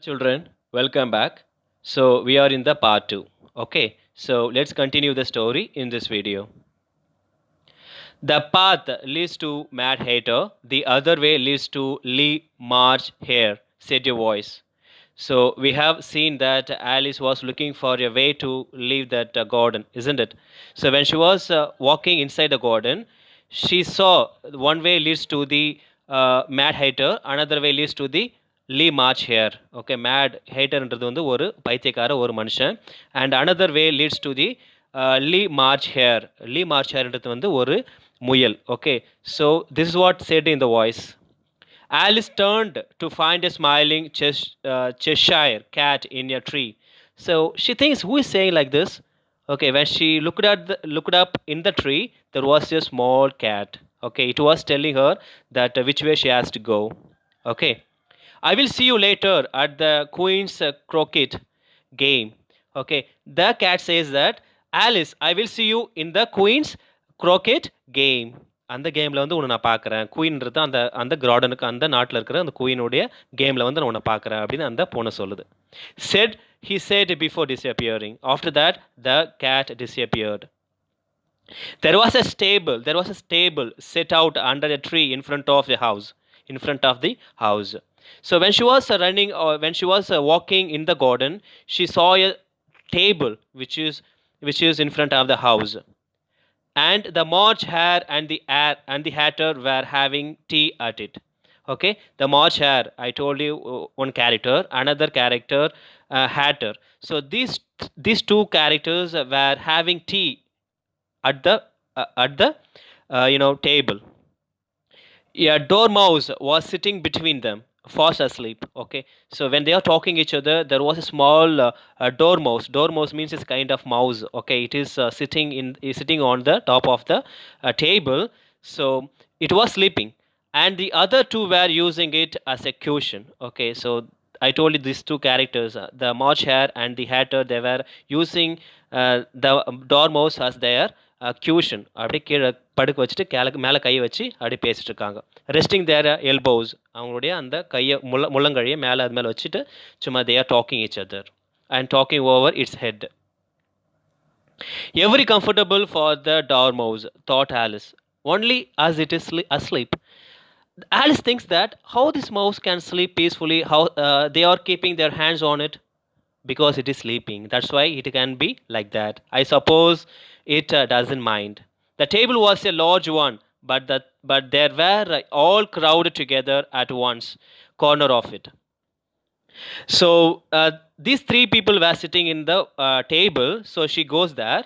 Children, welcome back. So, we are in the part 2. Okay, so let's continue the story in this video. The path leads to Mad Hatter, the other way leads to Lee March Hare, said a voice. So, we have seen that Alice was looking for a way to leave that garden, isn't it? So, when she was walking inside the garden, she saw one way leads to the Mad Hatter, another way leads to the லீ March hare okay mad ஹேட்டர்ன்றது வந்து ஒரு பைத்தியக்கார ஒரு மனுஷன் and another way leads to the லீ March ஹேர்ன்றது வந்து ஒரு முயல் okay so this is what said in the voice Alice turned to find a smiling Cheshire cat in a tree. So she thinks, who is saying like this? Okay, when she looked up in the tree, there was a small cat. Okay, it was telling her that which way she has to go. Okay, I will see you later at the Queen's croquet game. Okay, the cat says that, Alice, I will see you in the Queen's croquet game. அந்த கேமில் வந்து உன்னை நான் பார்க்குறேன் குயின்றது அந்த அந்த கிராடனுக்கு அந்த நாட்டில் இருக்கிற அந்த குயினுடைய கேமில் வந்து நான் உன்னை பார்க்குறேன் அப்படின்னு அந்த பொண்ணு சொல்லுது said he said before disappearing. After that the cat disappeared. There was a stable set out under a tree in front of the house. So when she was running or when she was walking in the garden, she saw a table which is in front of the house. And the March Hare and the Hatter were having tea at it. Okay, the March Hare, I told you one character, another character Hatter. So these two characters were having tea at the table. A dormouse was sitting between them, fast asleep. Okay, so when they are talking each other, there was a small dormouse. Dormouse means it's kind of mouse. Okay, it is sitting on the top of the table. So it was sleeping, and the other two were using it as a cushion. Okay, so I told you these two characters, the March Hare and the Hatter, they were using the dormouse as their cushion. அப்படியே கீழே படுக்க வச்சுட்டு மேலே கையை வச்சு அப்படி பேசிட்டு இருக்காங்க. ரெஸ்டிங் தேர் எல்போஸ், அவங்களுடைய அந்த கையை முள்ளங்கழியை மேலே அது மேலே வச்சுட்டு சும்மா they are talking each other and talking over its head. Every comfortable for the dormouse, thought Alice, only as it is asleep. Alice thinks that how this mouse can sleep peacefully, how they are keeping their hands on it because it is sleeping. That's why it can be like that. I suppose it doesn't mind. The table was a large one, but there were all crowded together at once corner of it. So these three people were sitting in the table. So she goes there.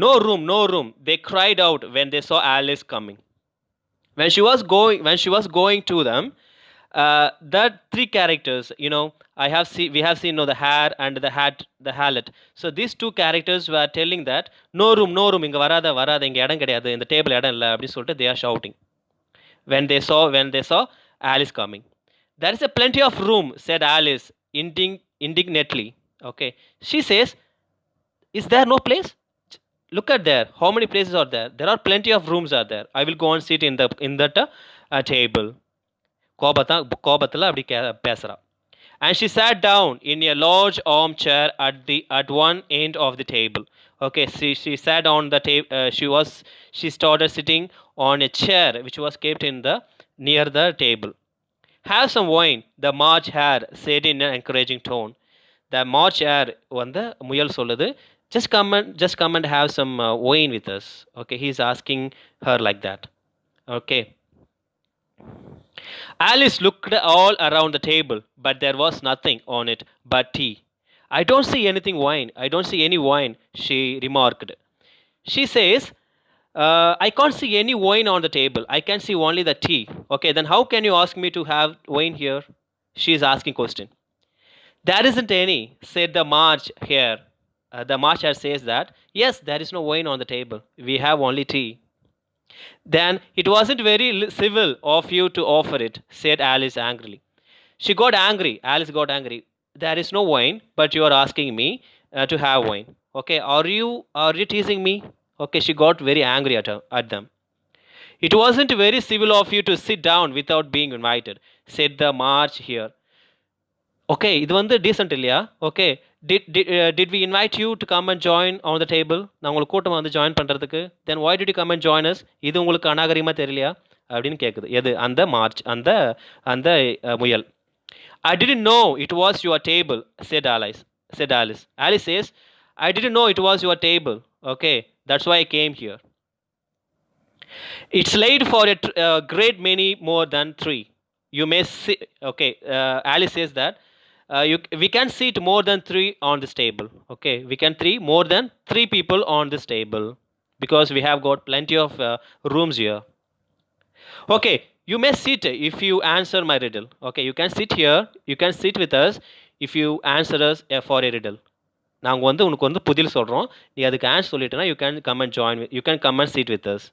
No room, they cried out when they saw Alice coming. When she was going to them, that three characters, we have seen the hare and the harlot. So these two characters were telling that no room inga varada inga edam kediyadhu, இந்த table இடம் இல்லை அப்படி சொல்லிட்டு they are shouting when they saw Alice coming. There is a plenty of room, said Alice indignantly. Okay, she says, is there no place? Look at there, how many places are there? There are plenty of rooms are there. I will go and sit in that table. கோபத்தில் அப்படி பேசுகிறா. And she sat down in a large armchair at one end of the table. Okay, she sat on the table. She started sitting on a chair which was kept near the table. Have some wine, the March Hare said in an encouraging tone. The March Hare வந்து முயல் சொல்லுது, just come and have some wine with us. Okay, he is asking her like that. Okay, Alice looked all around the table, but there was nothing on it but tea. I don't see any wine, she remarked. She says, I can't see any wine on the table. I can see only the tea. Okay, then how can you ask me to have wine here? She is asking question. There isn't any, said the March Hare. The March Hare says that, yes, there is no wine on the table. We have only tea. Then it wasn't very civil of you to offer it, said Alice angrily. Alice got angry. There is no wine, but you are asking me to have wine. Okay, are you teasing me? Okay, she got very angry at them. It wasn't very civil of you to sit down without being invited, said the March Hare. Okay, இது வந்து decent இல்லையா? Okay. Did we invite you to come and join on the table? நான் உங்களுக்கு கூட்டமா வந்து join பண்றதுக்கு. Then why did you come and join us? இது உங்களுக்கு அநாகரிகமா தெரியலையா? அப்படின்னு கேட்குது. எது? அந்த மார்ச் அந்த அந்த முயல். I didn't know it was your table, said Alice. Said Alice. Alice says, I didn't know it was your table. Okay, that's why I came here. It's laid for a great many more than three. You may see. Okay, Alice says that we can seat more than three on this table. Okay, we can three more than three people on this table because we have got plenty of rooms here. Okay, you may sit if you answer my riddle. Okay, you can sit here. You can sit with us if you answer us for a riddle. நாங்கள் வந்து உனக்கு வந்து புதில் சொல்கிறோம், நீ அதுக்கு answer சொல்லிட்டேன்னா you can come and join, you can come and seat with us.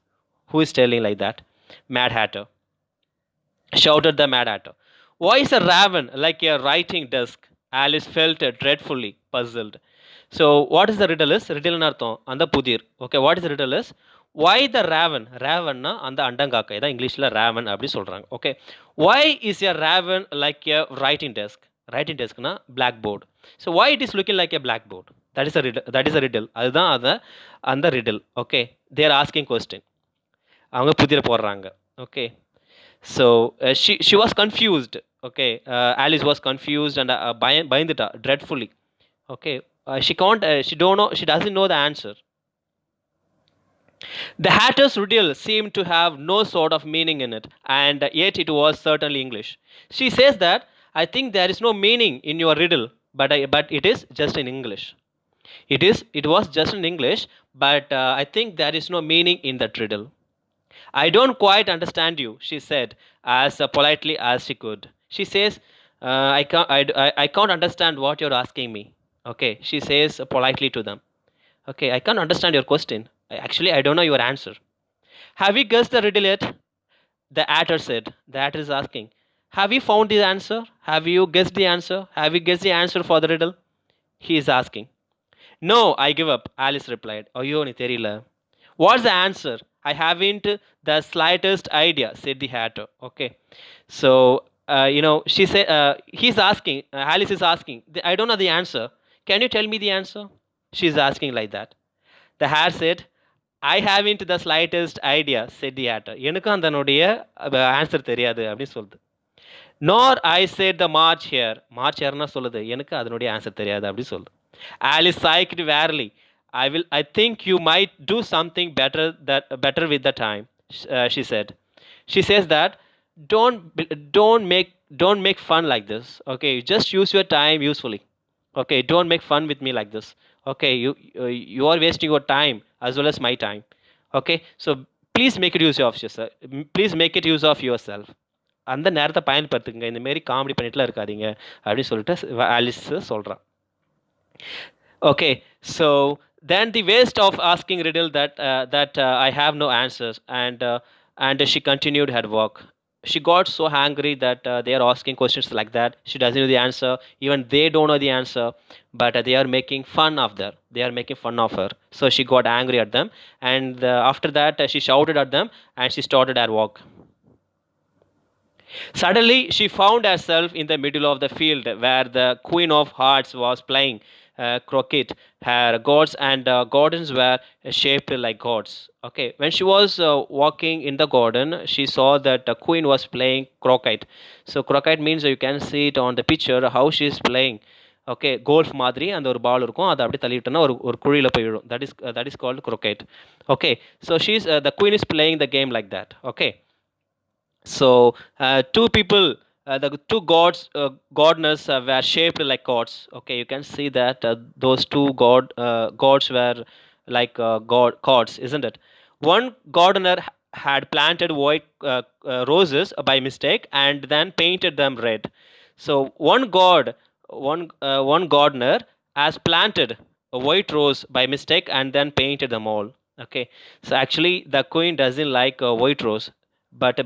Who is telling like that? Mad Hatter. Shouted the Mad Hatter. Why is a raven like a writing desk? Alice felt dreadfully puzzled. So, what is the riddle is? Riddle அர்த்தம் அந்த புதிர். Okay, what is the riddle is? Why the raven? Ravenna அந்த அண்டங்காக்கை தான் இங்கிலீஷில் raven அப்படி சொல்கிறாங்க. Okay, why is a raven like a writing desk? Writing deskனா blackboard. So, why it is looking like a blackboard? That is a riddle. That is a riddle. அதுதான் அந்த riddle. Okay, they are asking question. அவங்க புதிர போடுறாங்க. Okay, so she was confused. Okay, Alice was confused and பயந்துட்டா dreadfully. Okay, she don't know, she doesn't know the answer. The Hatter's riddle seemed to have no sort of meaning in it, and yet it was certainly English. She says that, I think there is no meaning in your riddle, but it is just in English. It was just in English, but I think there is no meaning in that riddle. I don't quite understand you, she said, as politely as she could. She says, I can't understand what you're asking me. Okay, she says politely to them. Okay, I can't understand your question. Actually, I don't know your answer. Have you guessed the riddle yet? The Hatter said. The Hatter is asking, have you found the answer? Have you guessed the answer? Have you guessed the answer for the riddle? He is asking. No, I give up, Alice replied. ஐயோ நீ தெரியல. What's the answer? I haven't the slightest idea, said the Hatter. Okay, so she said, he's asking, Alice is asking, I don't know the answer. Can you tell me the answer? She's asking like that. The Hatter said, I haven't the slightest idea, said the Hatter. எனக்கு அதனுடைய answer தெரியாது அப்படின்னு சொல்லுது. Nor I said the march here. March hereனா சொல்லுது எனக்கு அதனுடைய answer தெரியாது அப்படி சொல்லுது. Alice sighed wearily. I think you might do something better with the time, she said. She says that don't make fun like this. Okay, just use your time usefully. Okay, don't make fun with me like this. Okay, you are wasting your time as well as my time. Okay, so please make it use of yourself. Please make it use of yourself. அந்த நேரத்தை பயன்படுத்துங்க, இந்த மாரி comedy பண்ணிட்டுலாம் இருக்காதீங்க அப்படின்னு சொல்லிட்டு Alice சொல்கிறான். Okay, so then the waste of asking riddle that I have no answers, and she continued her work. She got so angry that they are asking questions like that. She doesn't know the answer. Even they don't know the answer, but they are making fun of her. They are making fun of her. So she got angry at them, and after that she shouted at them, and she started her work. Suddenly, she found herself in the middle of the field where the Queen of Hearts was playing croquet. Her gods and gardens were shaped like gods. Okay, when she was walking in the garden, she saw that the queen was playing croquet. So croquet means you can see it on the picture how she is playing. Okay, golf மாதிரி அந்த ஒரு பால் இருக்கும், அதை அப்படியே தள்ளிவிட்டோன்னா ஒரு குழியில் போய் விழும். That is called croquet. Okay, so the queen is playing the game like that. Okay. So two people, the two godness were shaped like gods. Okay, you can see that those two gods were like gods, isn't it? One gardener had planted white roses by mistake and then painted them red. So one gardener has planted a white rose by mistake and then painted them all. Okay, so actually the queen doesn't like white rose, but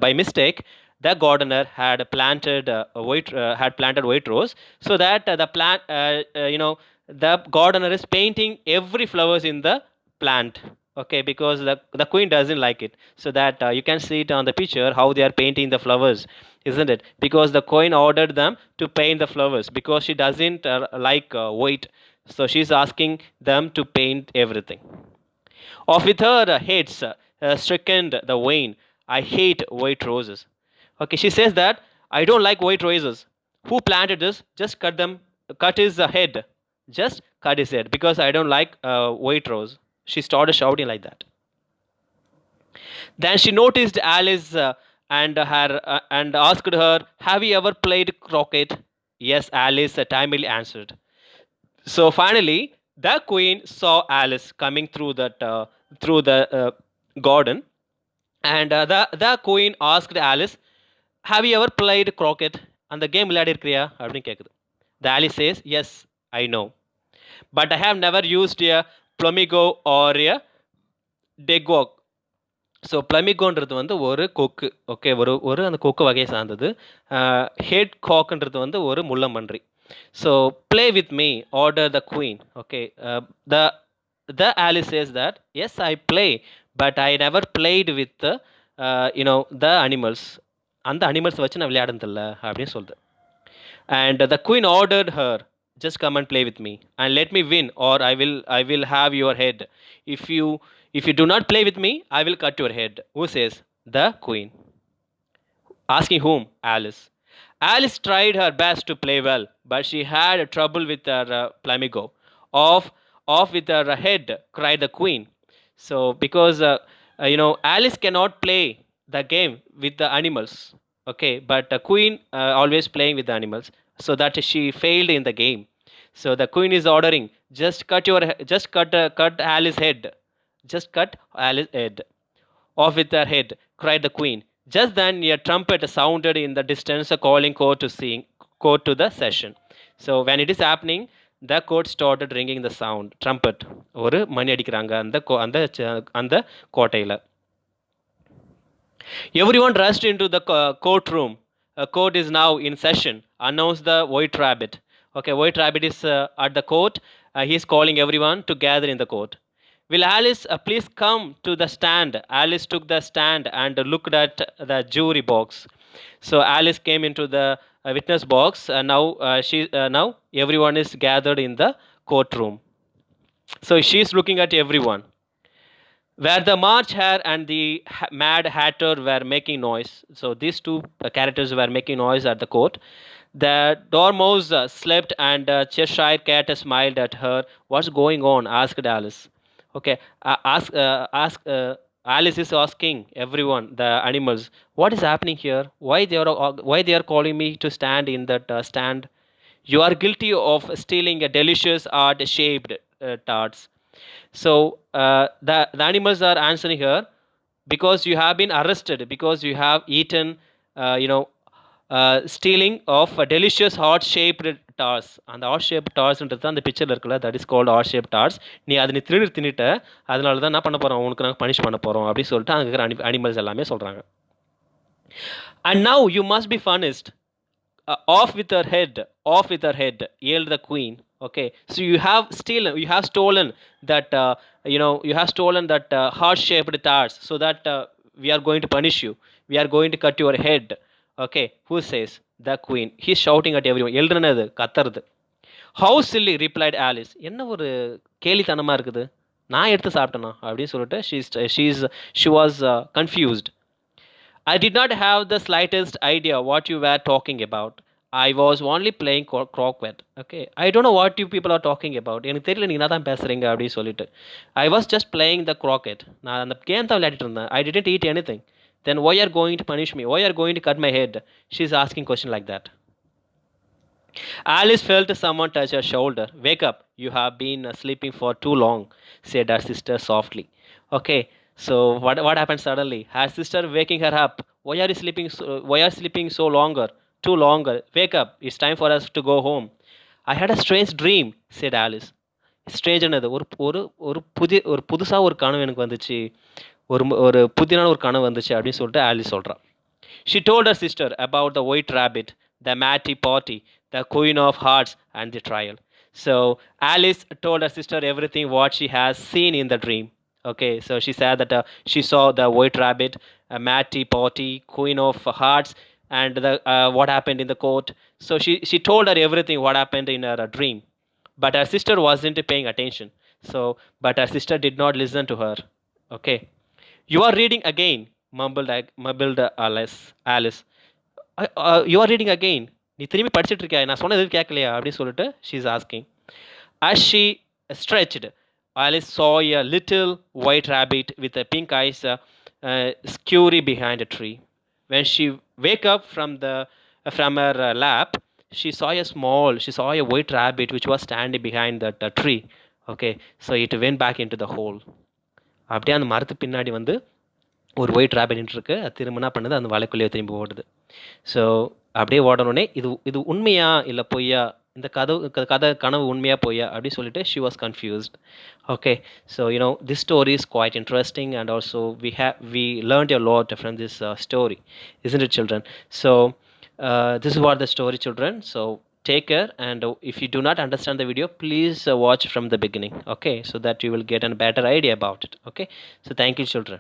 by mistake the gardener had planted white rose, so that the plant the gardener is painting every flowers in the plant. Okay, because the queen doesn't like it. So that you can see it on the picture how they are painting the flowers, isn't it? Because the queen ordered them to paint the flowers because she doesn't like white. So she's asking them to paint everything. Off with her heads, stricken the Wayne. I hate white roses. Okay, she says that I don't like white roses. Who planted this? Just cut his head. Just cut his head because I don't like white rose. She started shouting like that. Then she noticed Alice and asked her, "Have you ever played croquet?" Yes, Alice timidly answered. So finally, the queen saw Alice coming through the garden, and the queen asked Alice, "Have you ever played croquet?" And the game விளையாடிருக்கிறியா அப்படின்னு கேட்குது. The Alice says, "Yes, I know, but I have never used a plumego or a degog." So பிளமிகோன்றது வந்து ஒரு கொக்கு. Okay, ஒரு ஒரு அந்த கொக்கு வகையை சார்ந்தது. ஹெட் காக்ன்றது வந்து ஒரு முள்ளம்பன்றி. So play with me order the queen. Okay, the the Alice says that as I play but I never played with the animals. அந்த அனிமல்ஸ் வச்சு நான் விளையாடுனதில்ல அப்படின்னு சொல்லுது. And the queen ordered her, just come and play with me and let me win, or I will have your head. If you do not play with me, I will cut your head. Who says? The queen. Asking whom? Alice. Alice tried her best to play well, but she had trouble with her plamigo. Off with her head, cried the queen. So because Alice cannot play the game with the animals. Okay, but the queen always playing with the animals, so that she failed in the game. So the queen is ordering, just cut Alice's head. Just cut Alice's head. Off with her head, cried the queen. Just then a trumpet sounded in the distance, calling court to the session. So when it is happening, the court started ringing the sound. Trumpet. ஒரு மணி அடிக்கிறாங்க அந்த கோட்டையில். Everyone rushed into the courtroom. Court is now in session, announced the White Rabbit. Okay, White Rabbit is at the court. He is calling everyone to gather in the court. Will Alice please come to the stand? Alice took the stand and looked at the jury box. So Alice came into the witness box. Now everyone is gathered in the courtroom. So she is looking at everyone. Where the March Hare and the Mad Hatter were making noise. So these two characters were making noise at the court. The Dormouse slept, and Cheshire Cat smiled at her. "What's going on?" asked Alice. Okay, Alice is asking everyone, the animals, what is happening here? Why they are calling me to stand in that stand? You are guilty of stealing a delicious art-shaped tarts. So the animals are answering her, because you have been arrested because you have eaten, stealing of a delicious heart-shaped tarts. அந்த heart-shaped tartsன்றது தான் அந்த பிக்சரில் இருக்குல்ல, that is called heart-shaped tarts. நீ தின்னுட்ட, அதனால தான் என்ன பண்ண போகிறோம், உனக்கு நாங்கள் பனிஷ் பண்ண போகிறோம் அப்படின்னு சொல்லிட்டு அங்கே இருக்கிற அனிமல்ஸ் எல்லாமே சொல்கிறாங்க. And now you must be punished. Off with her head, yelled the queen. Okay, so you have stolen that heart-shaped tarts, so that we are going to punish you. We are going to cut your head. Okay, who says? The queen. He's shouting at everyone. எழுதுனது கத்துறது. How silly, replied Alice. என்ன ஒரு கேலித்தனமா இருக்குது, நான் எடுத்து சாப்பிட்டேனா அப்படின்னு சொல்லிட்டு she was confused. I did not have the slightest idea what you were talking about. I was only playing croquet. Okay, I don't know what you people are talking about. எனக்கு தெரியல நீங்க என்ன தான் பேசுறீங்க அப்படின்னு சொல்லிட்டு. I was just playing the croquet. நான் அந்த கேம் தான் விளையாடிட்டு இருந்தேன். I didn't eat anything. Then why are you going to punish me? Why are you going to cut my head? She's asking question like that. Alice felt someone touch her shoulder. Wake up. You have been sleeping for too long, said her sister softly. Okay, so what happened suddenly? Her sister waking her up. Why are you sleeping so longer? Too longer. Wake up. It's time for us to go home. I had a strange dream, said Alice. ஸ்ட்ரேஞ்சுன்னது ஒரு புதுசாக ஒரு கனவு எனக்கு வந்துச்சு, ஒரு புதினான ஒரு கனவு வந்துச்சு அப்படின்னு சொல்லிட்டு ஆலிஸ் சொல்கிறான். She told her sister about the White Rabbit, the Matty Party, the Queen of Hearts, and the trial. So Alice told her sister everything what she has seen in the dream. Okay, so she said that she saw the white rabbit, Matty Potty, Queen of Hearts, and the what happened in the court. So she told her everything what happened in her dream, but her sister wasn't paying attention. So, but her sister did not listen to her. Okay, you are reading again, mumbled Alice. Alice, you are reading again. நீ திரும்பி படிச்சிட்டு இருக்கியா நான் சொன்னது எதுவும் கேட்கலையா அப்படின்னு சொல்லிட்டு she's asking. As she stretched, Alice saw a little white rabbit with a pink eyes scurry behind a tree. When she wake up from her lap, she saw a white rabbit which was standing behind that tree. Okay, so it went back into the hole. அப்படியே அந்த மரத்து பின்னாடி வந்து ஒரு white rapid நின்றுருக்கு. அது திரும்ப என்ன பண்ணுது, அந்த வலைக்குள்ளேயே திரும்பி ஓடுது. ஸோ அப்படியே ஓடனோடனே இது இது உண்மையா இல்லை பொய்யா, இந்த கதை கனவு உண்மையா பொய்யா அப்படின்னு சொல்லிட்டு she was confused. Okay, so this story is quite interesting and also we learned a lot from this story, isn't it, children? So this is what the story, children. So take care, and if you do not understand the video, please watch from the beginning, okay, so that you will get a better idea about it. Okay, so thank you, children.